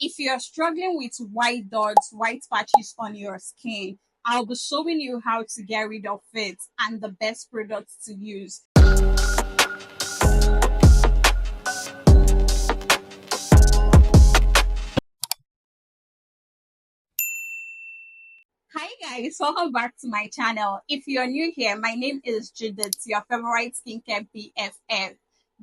If you're struggling with white dots, white patches on your skin, I'll be showing you how to get rid of it and the best products to use. Hi guys, welcome back to my channel. If you're new here, my name is Judith, your favorite skincare BFF.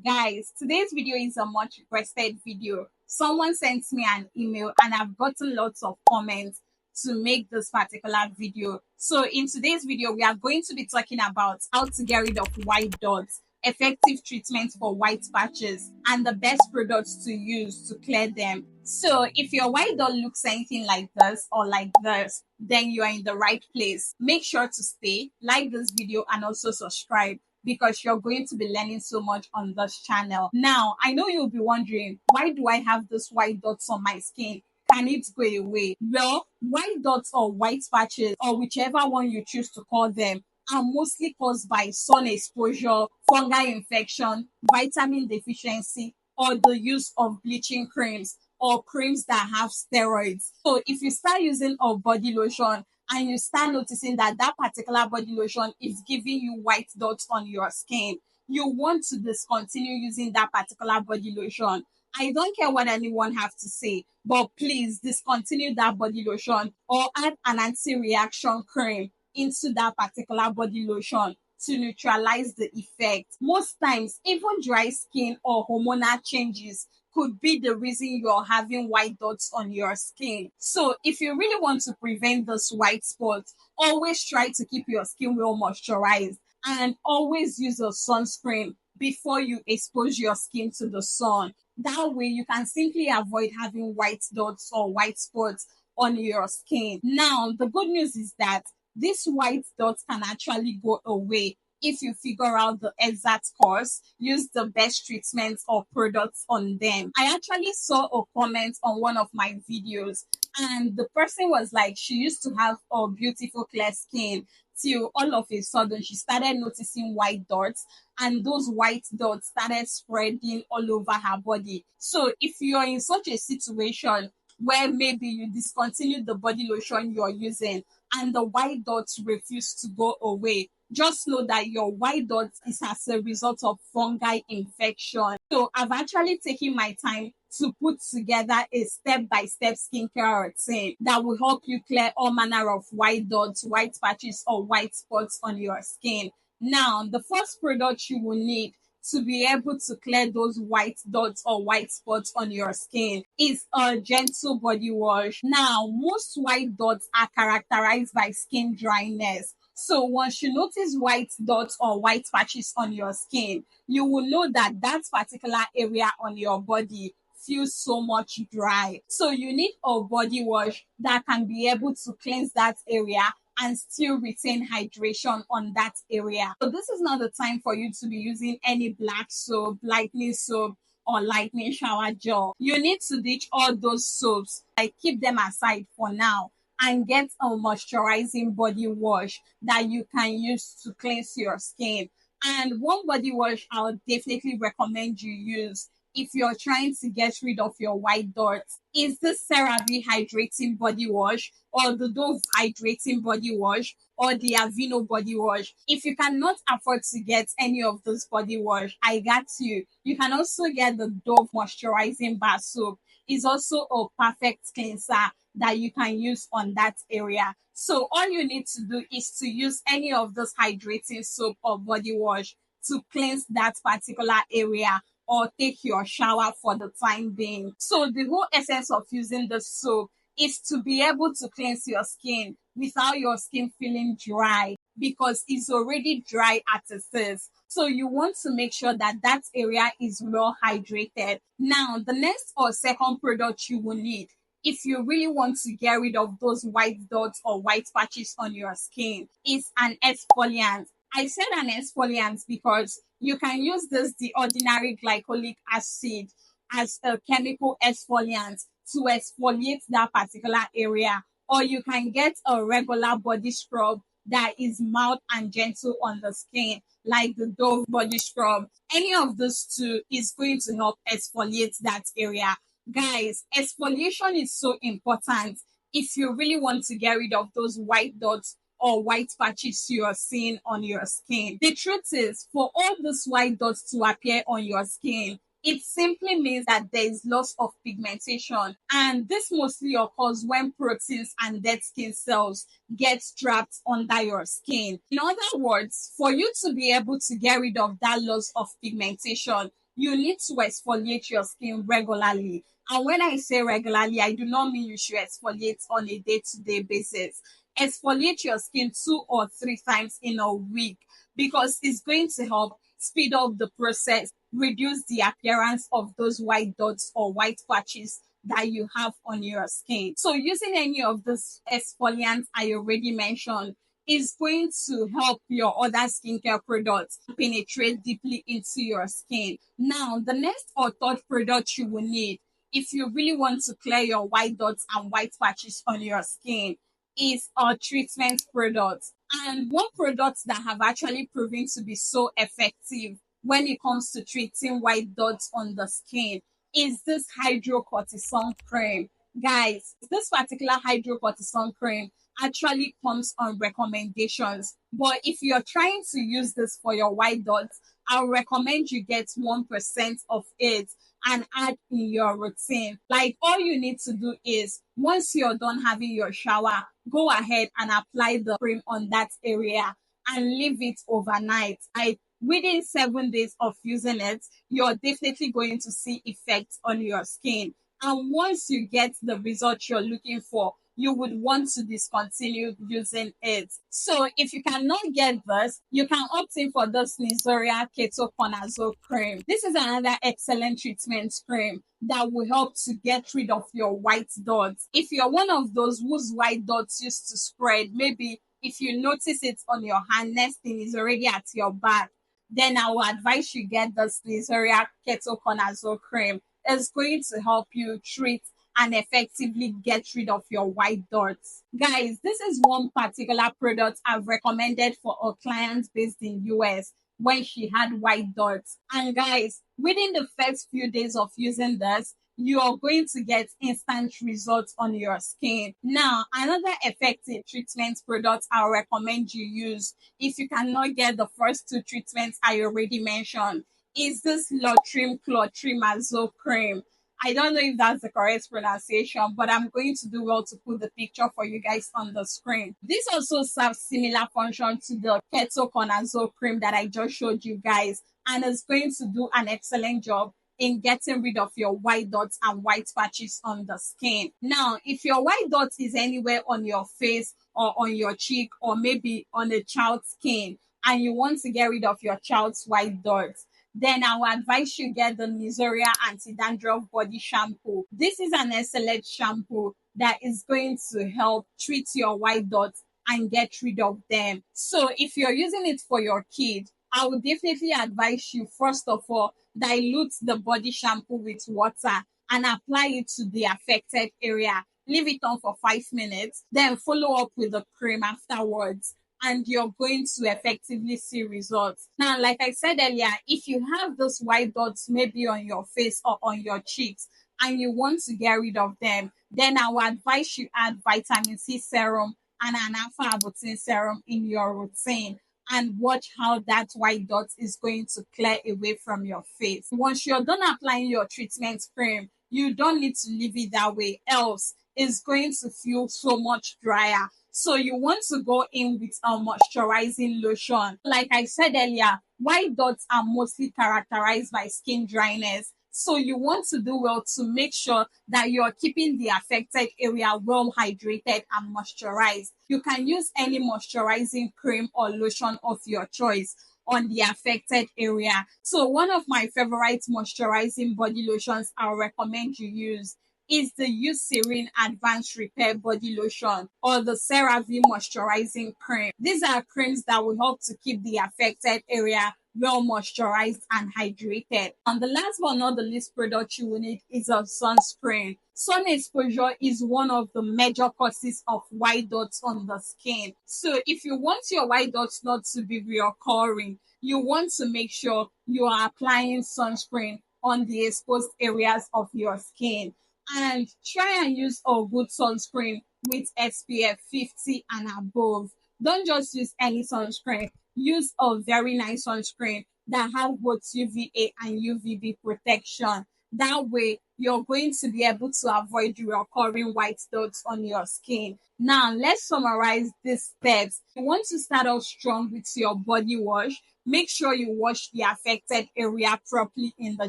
Guys, today's video is a much requested video. Someone sent me an email and I've gotten lots of comments to make this particular video. So in today's video, we are going to be talking about how to get rid of white dots, effective treatment for white patches, and the best products to use to clear them. So if your white dot looks anything like this or like this, then you are in the right place. Make sure to stay, like this video, and also subscribe because you're going to be learning so much on this channel. Now, I know you'll be wondering, why do I have this white dots on my skin? Can it go away? Well, white dots or white patches, or whichever one you choose to call them, are mostly caused by sun exposure, fungal infection, vitamin deficiency, or the use of bleaching creams or creams that have steroids. So if you start using a body lotion and you start noticing that that particular body lotion is giving you white dots on your skin, you want to discontinue using that particular body lotion. I don't care what anyone have to say, but please discontinue that body lotion or add an anti-reaction cream into that particular body lotion to neutralize the effect. Most times, even dry skin or hormonal changes could be the reason you're having white dots on your skin. So if you really want to prevent this white spots, always try to keep your skin well moisturized and always use a sunscreen before you expose your skin to the sun. That way you can simply avoid having white dots or white spots on your skin. Now, the good news is that these white dots can actually go away if you figure out the exact cause, use the best treatments or products on them. I actually saw a comment on one of my videos, and the person was like, she used to have a beautiful clear skin till all of a sudden she started noticing white dots, and those white dots started spreading all over her body. So if you're in such a situation where maybe you discontinue the body lotion you're using and the white dots refuse to go away, just know that your white dots is as a result of fungal infection. So I've actually taken my time to put together a step-by-step skincare routine that will help you clear all manner of white dots, white patches, or white spots on your skin. Now, the first product you will need to be able to clear those white dots or white spots on your skin is a gentle body wash. Now, most white dots are characterized by skin dryness. So once you notice white dots or white patches on your skin, you will know that that particular area on your body feels so much dry. So you need a body wash that can be able to cleanse that area and still retain hydration on that area. So this is not the time for you to be using any black soap, lightening soap, or lightening shower gel. You need to ditch all those soaps, like keep them aside for now, and get a moisturizing body wash that you can use to cleanse your skin. And one body wash I'll definitely recommend you use if you're trying to get rid of your white dots is the CeraVe hydrating body wash, or the Dove hydrating body wash, or the Aveeno body wash. If you cannot afford to get any of those body wash, I got you. You can also get the Dove moisturizing bar soap. It's also a perfect cleanser that you can use on that area. So all you need to do is to use any of those hydrating soap or body wash to cleanse that particular area or take your shower for the time being. So the whole essence of using the soap is to be able to cleanse your skin without your skin feeling dry, because it's already dry as it is. So you want to make sure that that area is well hydrated. Now, the next or second product you will need if you really want to get rid of those white dots or white patches on your skin is an exfoliant. I said an exfoliant because you can use the ordinary glycolic acid as a chemical exfoliant to exfoliate that particular area, or you can get a regular body scrub that is mild and gentle on the skin, like the Dove body scrub. Any of those two is going to help exfoliate that area Guys, exfoliation is so important if you really want to get rid of those white dots or white patches you are seeing on your skin. The truth is, for all those white dots to appear on your skin, it simply means that there is loss of pigmentation. And this mostly occurs when proteins and dead skin cells get trapped under your skin. In other words, for you to be able to get rid of that loss of pigmentation, you need to exfoliate your skin regularly. And when I say regularly, I do not mean you should exfoliate on a day-to-day basis. Exfoliate your skin 2 or 3 times in a week because it's going to help speed up the process, reduce the appearance of those white dots or white patches that you have on your skin. So using any of these exfoliants I already mentioned is going to help your other skincare products penetrate deeply into your skin. Now, the next or third product you will need if you really want to clear your white dots and white patches on your skin is a treatment product. And one product that have actually proven to be so effective when it comes to treating white dots on the skin is this hydrocortisone cream. Guys, this particular hydrocortisone cream actually comes on recommendations. But if you're trying to use this for your white dots, I'll recommend you get 1% of it and add in your routine. Like all you need to do is once you're done having your shower, go ahead and apply the cream on that area and leave it overnight. Like within 7 days of using it, you're definitely going to see effects on your skin. And once you get the result you're looking for, you would want to discontinue using it. So if you cannot get this, you can opt in for this Nizoria ketoconazole cream. This is another excellent treatment cream that will help to get rid of your white dots. If you're one of those whose white dots used to spread, maybe if you notice it on your hand, next thing is already at your back, then I will advise you get this Nizoria ketoconazole cream. It's going to help you treat and effectively get rid of your white dots. Guys, this is one particular product I've recommended for a client based in US when she had white dots. And guys, within the first few days of using this, you are going to get instant results on your skin. Now, another effective treatment product I'll recommend you use if you cannot get the first 2 treatments I already mentioned is this Lotrim clotrimazole cream. I don't know if that's the correct pronunciation, but I'm going to do well to put the picture for you guys on the screen. This also serves similar function to the ketoconazole cream that I just showed you guys, and it's going to do an excellent job in getting rid of your white dots and white patches on the skin. Now, if your white dot is anywhere on your face or on your cheek or maybe on a child's skin and you want to get rid of your child's white dots, then I will advise you get the Nizoria anti-dandruff body shampoo. This is an excellent shampoo that is going to help treat your white dots and get rid of them. So if you're using it for your kid, I would definitely advise you, first of all, dilute the body shampoo with water and apply it to the affected area. Leave it on for 5 minutes, then follow up with the cream afterwards, and you're going to effectively see results. Now, like I said earlier, if you have those white dots maybe on your face or on your cheeks and you want to get rid of them, then I would advise you add vitamin C serum and an alpha arbutin serum in your routine and watch how that white dot is going to clear away from your face. Once you're done applying your treatment cream, you don't need to leave it that way, else it's going to feel so much drier. So you want to go in with a moisturizing lotion. Like I said earlier, white dots are mostly characterized by skin dryness. So you want to do well to make sure that you're keeping the affected area well hydrated and moisturized. You can use any moisturizing cream or lotion of your choice on the affected area. So one of my favorite moisturizing body lotions I'll recommend you use is the Eucerin Advanced Repair Body Lotion or the CeraVe Moisturizing Cream. These are creams that will help to keep the affected area well moisturized and hydrated. And the last but not the least product you will need is a sunscreen. Sun exposure is one of the major causes of white dots on the skin. So if you want your white dots not to be reoccurring, you want to make sure you are applying sunscreen on the exposed areas of your skin. And try and use a good sunscreen with SPF 50 and above. Don't just use any sunscreen. Use a very nice sunscreen that have both UVA and UVB protection. That way, you're going to be able to avoid the recurring white dots on your skin. Now, let's summarize these steps. You want to start off strong with your body wash. Make sure you wash the affected area properly in the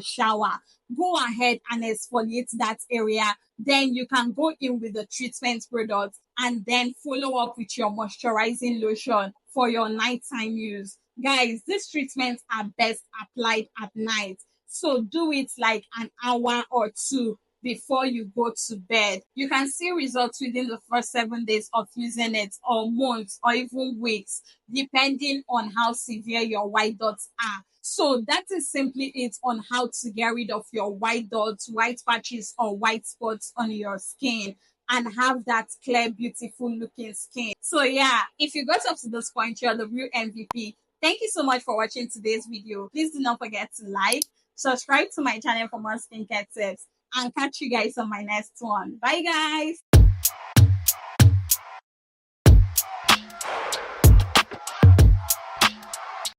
shower. Go ahead and exfoliate that area. Then you can go in with the treatment product and then follow up with your moisturizing lotion for your nighttime use. Guys, these treatments are best applied at night. So do it like an hour or two before you go to bed. You can see results within the first 7 days of using it, or months, or even weeks, depending on how severe your white dots are. So that is simply it on how to get rid of your white dots, white patches, or white spots on your skin and have that clear, beautiful looking skin. So yeah, if you got up to this point, you're the real MVP. Thank you so much for watching today's video. Please do not forget to like, subscribe to my channel for more skincare tips, and catch you guys on my next one. Bye guys.